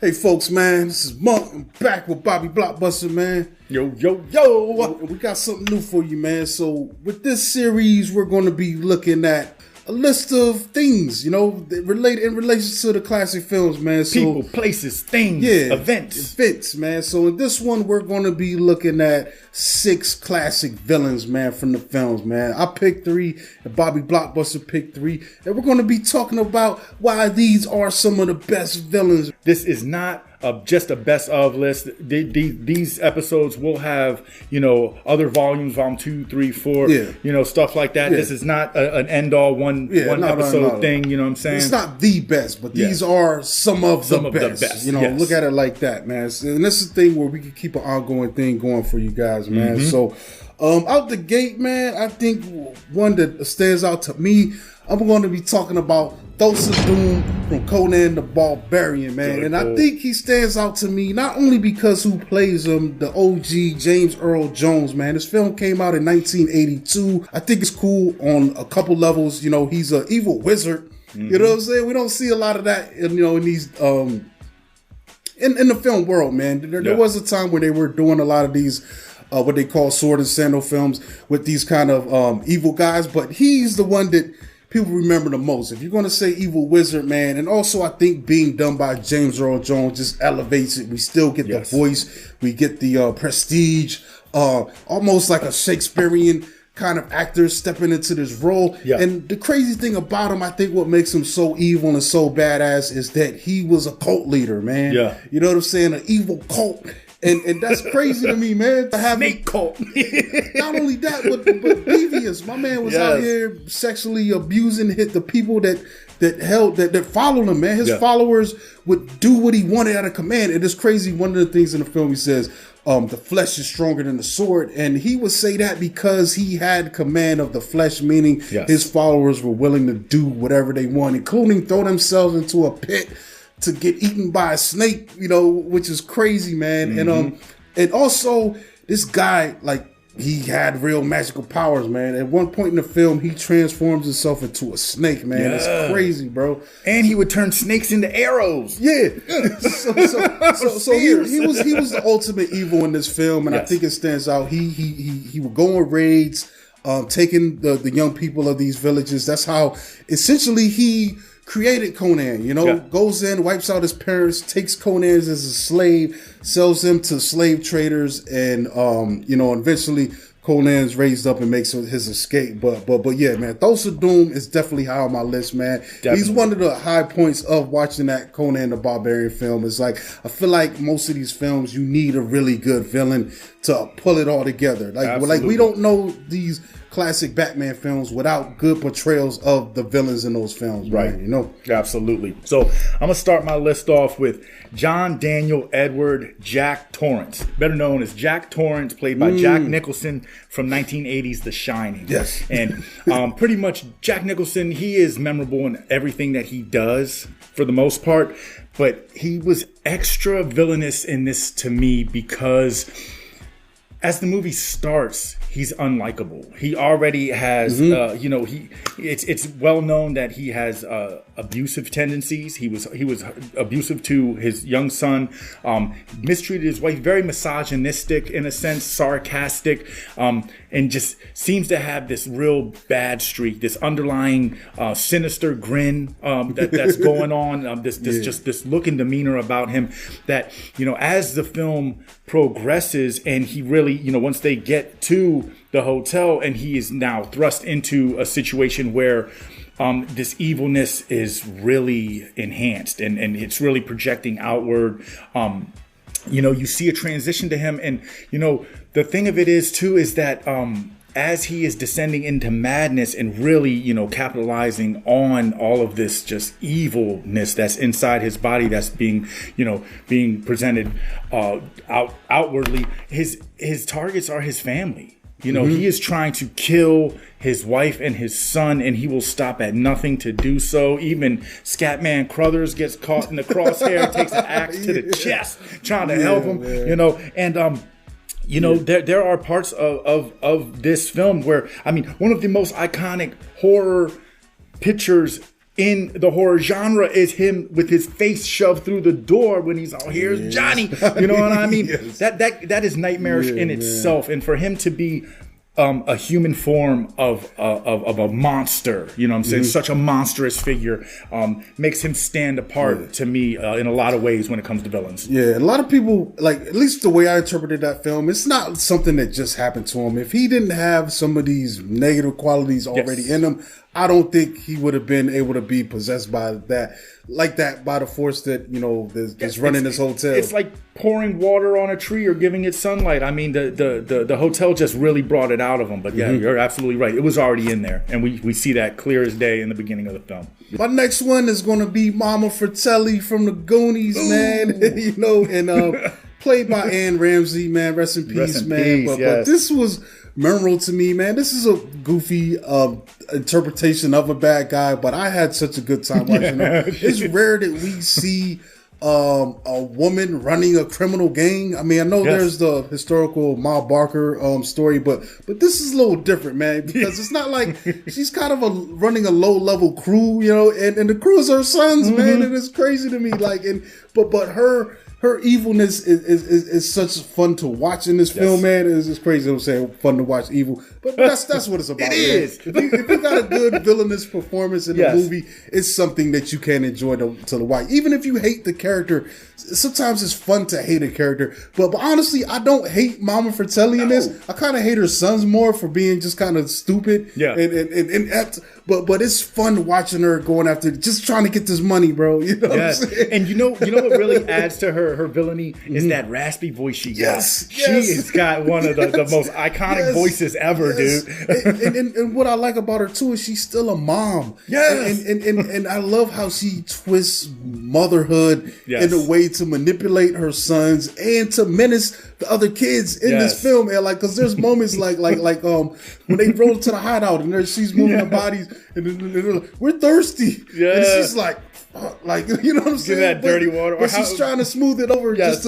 Hey folks, man, this is Monk. I'm back with Bobby Blockbuster, man. Yo, yo, yo. And we got something new for you, man. So with this series, we're going to be looking at a list of things, you know, that relate in relation to the classic films, man. So, people, places, things, events, man. So in this one, we're going to be looking at 6 classic villains, man, from the films, man. I picked 3, and Bobby Blockbuster picked 3, and we're going to be talking about why these are some of the best villains. This is not just a best of list. These episodes will have, you know, other volumes, volume 2, 3, 4, you know, stuff like that. This is not an end all one episode thing. You know what I'm saying? It's not the best, but these are some of the best. You know, look at it like that, man. And this is the thing where we can keep an ongoing thing going for you guys, man. So, out the gate, man, I think one that stands out to me, I'm going to be talking about Thulsa Doom from Conan the Barbarian, man. And I think he stands out to me not only because who plays him, the OG James Earl Jones, man. This film came out in 1982. I think it's cool on a couple levels. You know, he's an evil wizard. You know what I'm saying? We don't see a lot of that, in these in the film world, man. There was a time when they were doing a lot of these what they call sword and sandal films with these kind of evil guys, but he's the one that people remember the most. If you're going to say evil wizard, man, and also I think being done by James Earl Jones just elevates it. We still get the voice, we get the prestige, almost like a Shakespearean kind of actor stepping into this role. And the crazy thing about him, I think what makes him so evil and so badass is that he was a cult leader, man. You know what I'm saying? An evil cult. And that's crazy to me, man. To have snake cult. Not only that, but devious. My man was out here sexually abusing the people that followed him, man. His followers would do what he wanted out of command. And it's crazy. One of the things in the film, he says, the flesh is stronger than the sword. And he would say that because he had command of the flesh, meaning his followers were willing to do whatever they want, including throw themselves into a pit to get eaten by a snake, you know, which is crazy, man. And also this guy, like, he had real magical powers, man. At one point in the film, he transforms himself into a snake, man. It's crazy, bro. And he would turn snakes into arrows. So he was the ultimate evil in this film, and I think it stands out. He would go on raids, taking the young people of these villages. That's how essentially he created Conan, you know, goes in, wipes out his parents, takes Conan as a slave, sells him to slave traders, and you know, eventually Conan's raised up and makes his escape. But yeah, man, Thulsa Doom is definitely high on my list, man. He's one of the high points of watching that Conan the Barbarian film. It's like, I feel like most of these films, you need a really good villain to pull it all together. Like we don't know these classic Batman films without good portrayals of the villains in those films, right? Man, you know? Absolutely. So I'm going to start my list off with John Daniel Edward Jack Torrance, better known as Jack Torrance, played by Jack Nicholson from 1980's The Shining. And pretty much Jack Nicholson, he is memorable in everything that he does for the most part, but he was extra villainous in this to me because as the movie starts, he's unlikable. He already has, you know, it's well known that he has abusive tendencies. He was abusive to his young son, mistreated his wife, very misogynistic in a sense, sarcastic, and just seems to have this real bad streak, this underlying sinister grin that's going on, this look and demeanor about him that, you know, as the film progresses and he really, you know, once they get to the hotel and he is now thrust into a situation where this evilness is really enhanced and it's really projecting outward. You know, you see a transition to him, and you know, the thing of it is too is that as he is descending into madness and really, you know, capitalizing on all of this just evilness that's inside his body, that's being, you know, being presented outwardly, his targets are his family. You know, he is trying to kill his wife and his son, and he will stop at nothing to do so. Even Scatman Crothers gets caught in the crosshair, takes an axe to the chest, trying to help him, man. You know, and you know, there are parts of this film where, I mean, one of the most iconic horror pictures in the horror genre is him with his face shoved through the door when he's here's Johnny. You know what I mean? Yes. That is nightmarish in itself. And for him to be a human form of a monster, you know what I'm saying? Such a monstrous figure makes him stand apart to me in a lot of ways when it comes to villains. Yeah, a lot of people, like, at least the way I interpreted that film, it's not something that just happened to him. If he didn't have some of these negative qualities already in him, I don't think he would have been able to be possessed by that, like that, by the force that, you know, that's running this hotel. It's like pouring water on a tree or giving it sunlight. I mean, the hotel just really brought it out of him. But yeah, you're absolutely right. It was already in there. And we see that clear as day in the beginning of the film. My next one is going to be Mama Fratelli from the Goonies, man. You know, and played by Anne Ramsey, man. Rest in peace, man. But this was memorable to me, man. This is a goofy interpretation of a bad guy, but I had such a good time watching it. It's rare that we see a woman running a criminal gang. I mean, I know there's the historical Ma Barker story, but this is a little different, man, because it's not like she's kind of running a low level crew, you know, and the crew is her sons, man, and it's crazy to me. Like, but her evilness is such fun to watch in this film, man. It's crazy to say fun to watch evil, but that's what it's about. It is. If you got a good villainous performance in the movie, it's something that you can enjoy to watch. Even if you hate the character, sometimes it's fun to hate a character. But honestly, I don't hate Mama Fratelli in this. I kind of hate her sons more for being just kind of stupid. Yeah. But it's fun watching her going after, just trying to get this money, bro. You know what I'm saying? And you know what really adds to her villainy is that raspy voice she got. She has got one of the most iconic voices ever, dude. And what I like about her too is she's still a mom. And I love how she twists motherhood in a way to manipulate her sons and to menace the other kids in this film. And like, cause there's moments like when they roll to the hideout and she's moving her bodies and they're like, we're thirsty. And she's like, you know what I'm saying? Give that dirty water. But she's trying to smooth it over just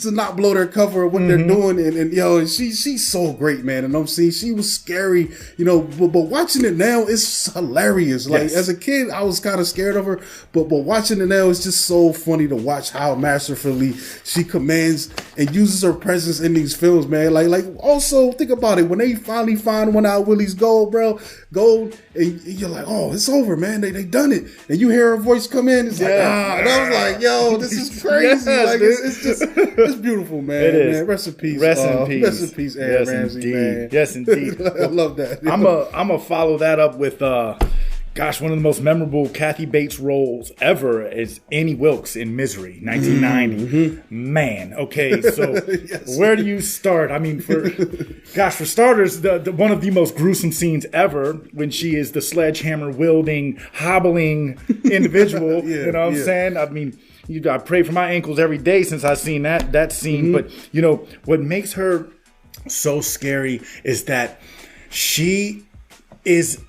to not blow their cover of what they're doing. And yo, she's so great, man. And I'm saying she was scary, you know, but watching it now, it's hilarious. Like as a kid, I was kind of scared of her, but watching it now, it's just so funny to watch how masterfully she commands and uses her presence in these films, man. Like also think about it, when they finally find one out, Willie's gold, and you're like, oh, it's over, man. They done it. And you hear her voice come in, it's like, and I was like, yo, this is crazy. Like it's just, it's beautiful, man. It is. Man. Rest in peace. Rest in peace, Anne Ramsey, man. Yes, indeed. I love that. I'm gonna follow that up with one of the most memorable Kathy Bates roles ever is Annie Wilkes in Misery, 1990. Man, okay, so where do you start? I mean, for starters, the one of the most gruesome scenes ever when she is the sledgehammer wielding, hobbling individual. You know what I'm saying? I mean, I pray for my ankles every day since I've seen that scene. But you know what makes her so scary is that she is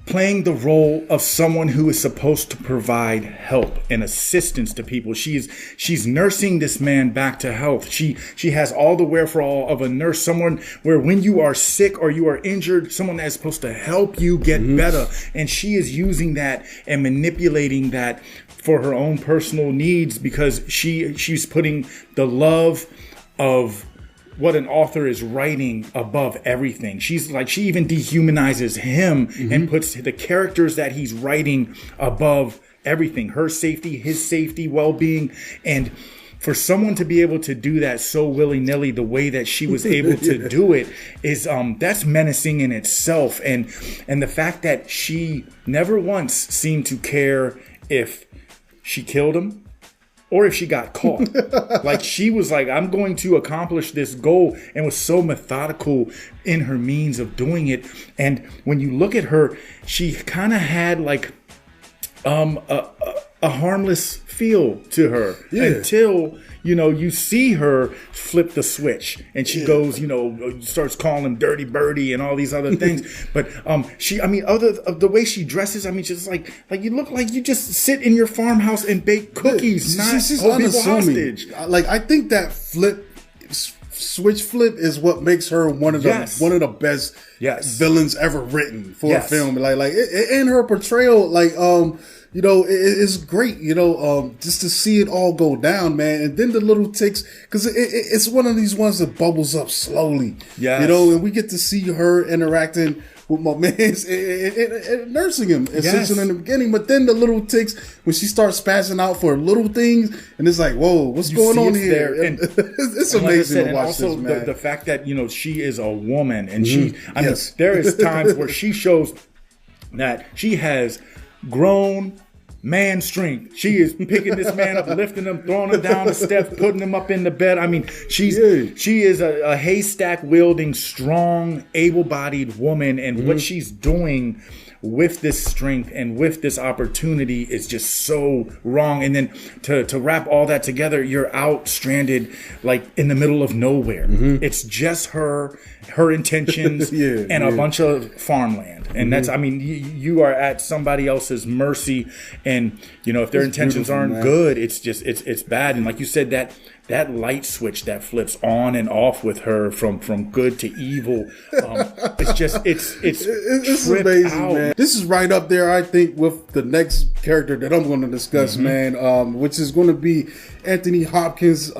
playing the role of someone who is supposed to provide help and assistance to people. She's nursing this man back to health. She has all the wherewithal of a nurse, someone where when you are sick or you are injured, someone that's supposed to help you get better. And she is using that and manipulating that for her own personal needs because she's putting the love of what an author is writing above everything. She even dehumanizes him and puts the characters that he's writing above everything. Her safety, his safety, well-being. And for someone to be able to do that so willy-nilly the way that she was able to do it is that's menacing in itself. And the fact that she never once seemed to care if she killed him or if she got caught. Like she was like, I'm going to accomplish this goal, and was so methodical in her means of doing it. And when you look at her, she kind of had like a harmless feel to her until, you know, you see her flip the switch and she goes, you know, starts calling him Dirty Birdie and all these other things. But the way she dresses, I mean, just like you look like you just sit in your farmhouse and bake cookies, not hold people hostage. Like, I think that switch flip is what makes her one of the best villains ever written for a film. Like in her portrayal, like you know, it's great, you know, just to see it all go down, man. And then the little ticks, because it's one of these ones that bubbles up slowly, you know, and we get to see her interacting with my man and nursing him essentially in the beginning. But then the little ticks, when she starts spazzing out for little things, and it's like, whoa, what's going on here? And it's amazing to watch this, man. The fact that, you know, she is a woman, and she, I mean, there is times where she shows that she has grown man strength. She is picking this man up, lifting him, throwing him down the steps, putting him up in the bed. I mean, she is a haystack wielding, strong, able-bodied woman, and what she's doing with this strength and with this opportunity is just so wrong. And then to wrap all that together, you're out stranded like in the middle of nowhere. It's just her intentions and a bunch of farmland. And that's, I mean, you are at somebody else's mercy, and you know, if their intentions aren't good, it's just it's bad. And like you said, that light switch that flips on and off with her from good to evil, it's just it's amazing, out. Man. This is right up there, I think, with the next character that I'm going to discuss, man, which is going to be Anthony Hopkins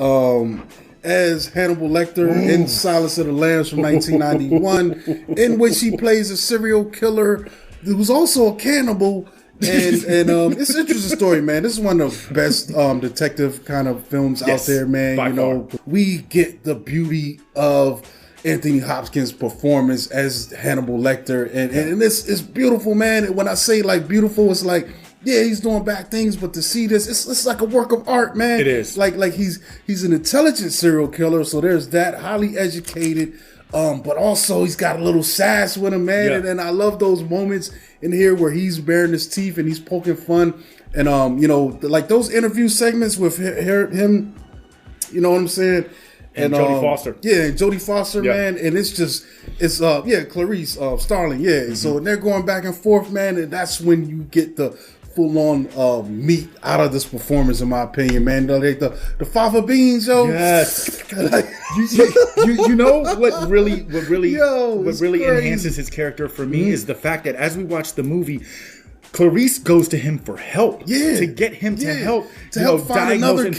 as Hannibal Lecter in Silence of the Lambs from 1991, in which he plays a serial killer who's also a cannibal. And it's an interesting story, man. This is one of the best detective kind of films out there, man. You know, we get the beauty of Anthony Hopkins' performance as Hannibal Lecter, and it's beautiful, man. And when I say like beautiful, it's like, yeah, he's doing bad things, but to see this, it's like a work of art, man. It is. Like he's an intelligent serial killer, so there's that, highly educated, but also he's got a little sass with him, man. And I love those moments in here where he's baring his teeth and he's poking fun, and you know, like those interview segments with him, you know what I'm saying? And Jodie Foster. Yeah, and Jodie Foster, man. And it's Clarice Starling, So and they're going back and forth, man, and that's when you get the full-on meat out of this performance, in my opinion, man. Like the fava beans, yo. Yes. you know what really enhances his character for me is the fact that as we watch the movie, Clarice goes to him for help, to get him to help find another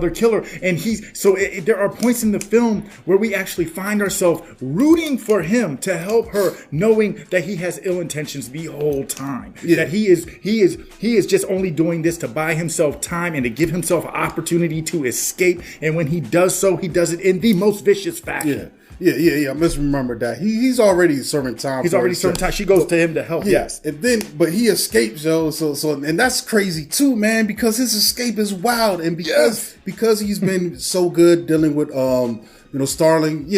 killer. And there are points in the film where we actually find ourselves rooting for him to help her, knowing that he has ill intentions the whole time. That he is just only doing this to buy himself time and to give himself an opportunity to escape. And when he does so, he does it in the most vicious fashion. I misremembered that. He's already serving time. He's already serving time. She goes to him to help. Yes. And then, but he escapes, yo. So and that's crazy too, man, because his escape is wild. And because he's been so good dealing with Starling,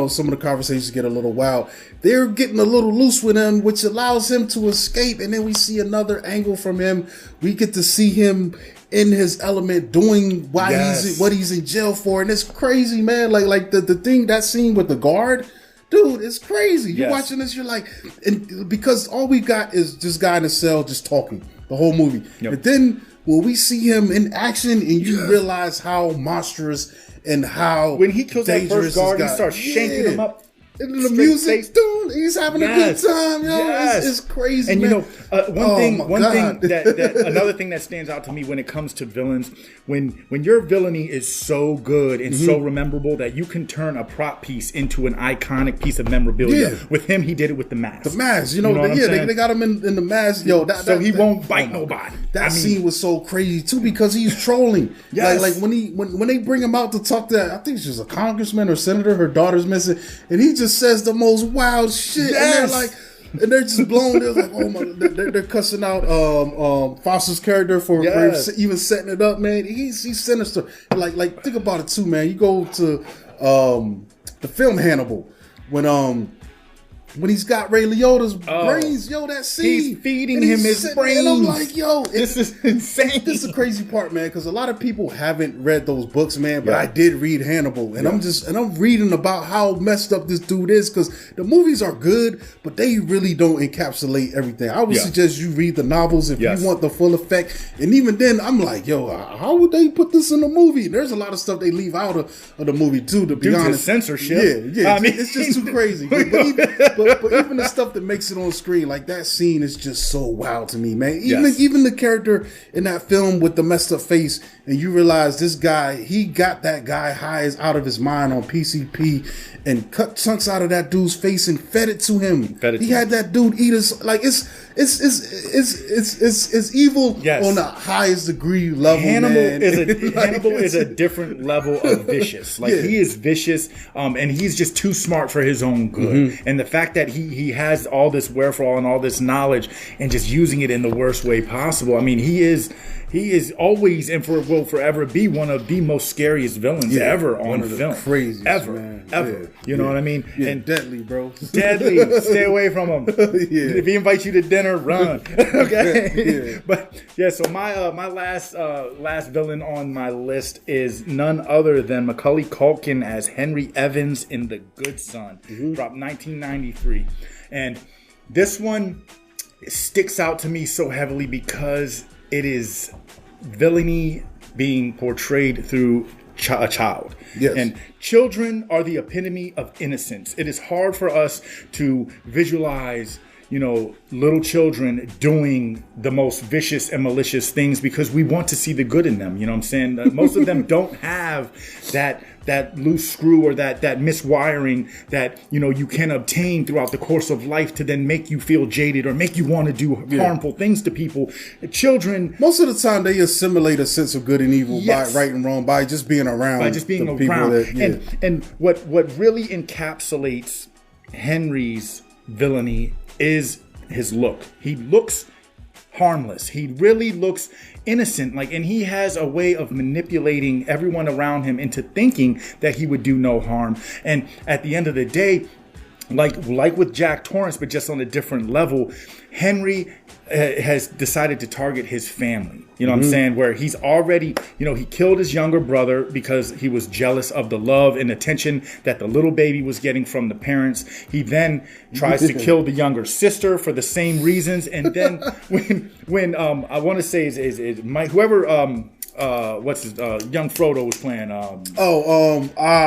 some of the conversations get a little wild. They're getting a little loose with him, which allows him to escape. And then we see another angle from him. We get to see him in his element doing what he's in jail for, and it's crazy, man. Like the thing, that scene with the guard, dude, it's crazy. You're watching this, you're like, and because all we got is this guy in a cell just talking the whole movie. And then when we see him in action, and you realize how monstrous and how when he kills that first guard, he starts shanking him up. And the music, dude, he's having a good time, yo. It's crazy, and man. You know, another thing that stands out to me when it comes to villains, when your villainy is so good and so rememberable that you can turn a prop piece into an iconic piece of memorabilia. With him, he did it with the mask. The mask, they got him in the mask, yo. He won't bite nobody. That scene was so crazy too because he's trolling. Like when they bring him out to talk to, I think she's a congressman or senator, her daughter's missing, and he just says the most wild shit, and they're just blown. They're like, oh my, they're cussing out Foster's character for even setting it up, man. He's sinister. Like think about it too, man. You go to the film Hannibal when when he's got Ray Liotta's brains, that scene. He's feeding him his brains. And I'm like, this is insane. This is the crazy part, man, because a lot of people haven't read those books, man, but I did read Hannibal, and I'm reading about how messed up this dude is, because the movies are good, but they really don't encapsulate everything. I would suggest you read the novels if you want the full effect, and even then, I'm like, how would they put this in the movie? There's a lot of stuff they leave out of the movie, too, to be honest. Censorship. Yeah. I mean, it's just too crazy. But even the stuff that makes it on screen, like that scene is just so wild to me, man. Even the character in that film with the messed up face, and you realize this guy, he got that guy high as out of his mind on PCP and cut chunks out of that dude's face and fed it to him. He had that dude eat his, like, it's evil on the highest degree level. Hannibal is a different level of vicious. Like he is vicious, and he's just too smart for his own good. And the fact that he has all this wherewithal and all this knowledge and just using it in the worst way possible. I mean, he is always and will forever be one of the most scariest villains ever on film. Craziest, ever. Yeah. You know what I mean? Yeah, and deadly, bro. Deadly. Stay away from him. If he invites you to dinner, run. Okay. But so my last villain on my list is none other than Macaulay Culkin as Henry Evans in The Good Son, dropped 1993, and this one sticks out to me so heavily because it is villainy being portrayed through a child. Yes. And children are the epitome of innocence. It is hard for us to visualize, little children doing the most vicious and malicious things because we want to see the good in them. You know what I'm saying? Most of them don't have that loose screw or that miswiring that, you can obtain throughout the course of life to then make you feel jaded or make you want to do harmful things to people. Children, most of the time, they assimilate a sense of good and evil by right and wrong, by just being around. And what really encapsulates Henry's villainy is his look. He looks harmless. He really looks innocent, and he has a way of manipulating everyone around him into thinking that he would do no harm. And at the end of the day, like with Jack Torrance, but just on a different level, Henry has decided to target his family. You know what I'm saying? Where he's already, he killed his younger brother because he was jealous of the love and attention that the little baby was getting from the parents. He then tries to kill the younger sister for the same reasons. And then when I want to say is Mike, whoever what's his young Frodo was playing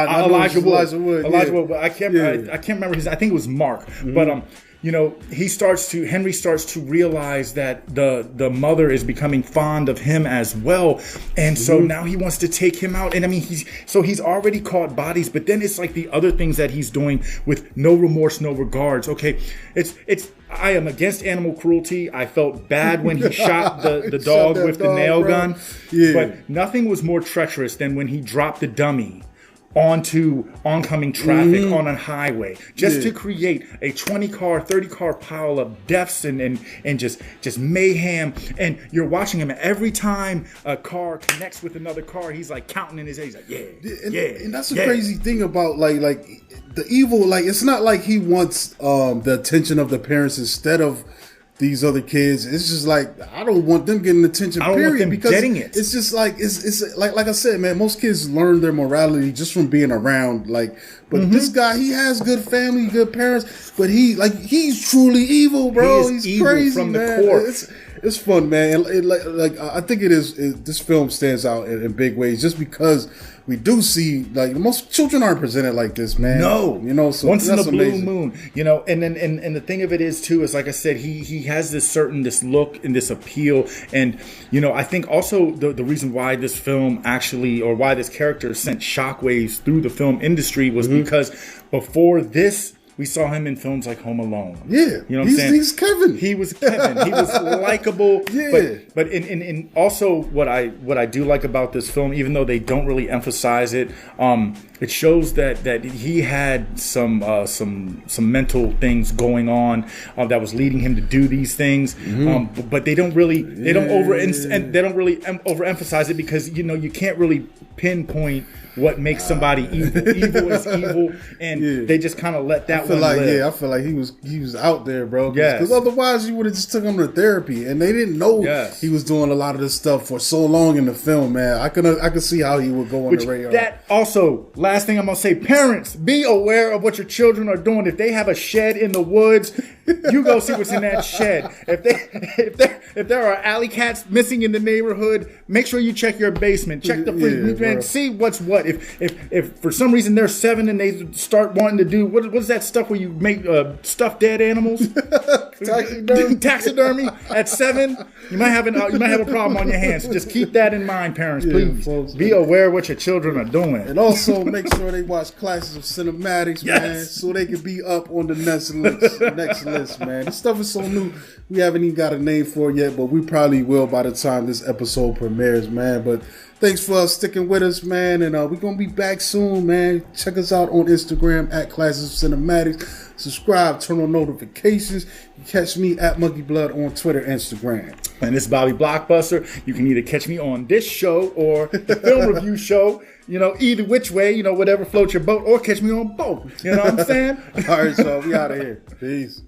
Elijah Wood. I can't remember his. I think it was Mark, but Henry starts to realize that the mother is becoming fond of him as well. And so now he wants to take him out. And I mean, he's already caught bodies, but then it's like the other things that he's doing with no remorse, no regards. Okay. I am against animal cruelty. I felt bad when he shot the dog with the nail gun. Yeah. But nothing was more treacherous than when he dropped the dummy onto oncoming traffic on a highway just to create a 20-car, 30-car pile of deaths and just mayhem. And you're watching him every time a car connects with another car, he's like counting in his head. He's like, and that's the crazy thing about like the evil. Like, it's not like he wants the attention of the parents instead of these other kids. It's just like, I don't want them getting attention. I don't want them getting it. It's just like it's like I said, man. Most kids learn their morality just from being around. But this guy, he has good family, good parents, but he's truly evil, bro. He's evil crazy from the core. It's fun, man. I think it is. This film stands out in big ways just because we do see most children aren't presented like this, man. No, so once in a blue moon, and then and the thing of it is too is, like I said, he has this look and this appeal, and I think also the reason why this film actually, or why this character sent shockwaves through the film industry was because before this, we saw him in films like Home Alone. Yeah. You know what I'm saying? He's Kevin. He was Kevin. He was likable. Yeah. But in also what I do like about this film, even though they don't really emphasize it, it shows that he had some mental things going on that was leading him to do these things. But they don't really overemphasize it because you can't really pinpoint what makes somebody evil. Evil is evil, and they just kind of let that that one lived. I feel like he was out there, bro. Because otherwise you would have just took him to therapy, and they didn't know he was doing a lot of this stuff for so long in the film, man. I could see how he would go on the radar. That also, last thing I'm gonna say, parents, be aware of what your children are doing. If they have a shed in the woods, you go see what's in that shed. If there are alley cats missing in the neighborhood, make sure you check your basement, check the fridge, and see what's what. If for some reason they're 7 and they start wanting to do what's that stuff where you make stuffed dead animals, taxidermy at 7, you might have a problem on your hands. So just keep that in mind, parents. Please be aware of what your children are doing, and also make sure they watch classes of cinematics, man, so they can be up on the next list, man. This stuff is so new. We haven't even got a name for it yet, but we probably will by the time this episode premieres, man. But thanks for sticking with us, man. And we're going to be back soon, man. Check us out on Instagram at Classes of Cinematics. Subscribe, turn on notifications. You catch me at Monkey Blood on Twitter, Instagram. And this is Bobby Blockbuster. You can either catch me on this show or the film review show. Either which way, whatever floats your boat, or catch me on both. You know what I'm saying? All right, so we out of here. Peace.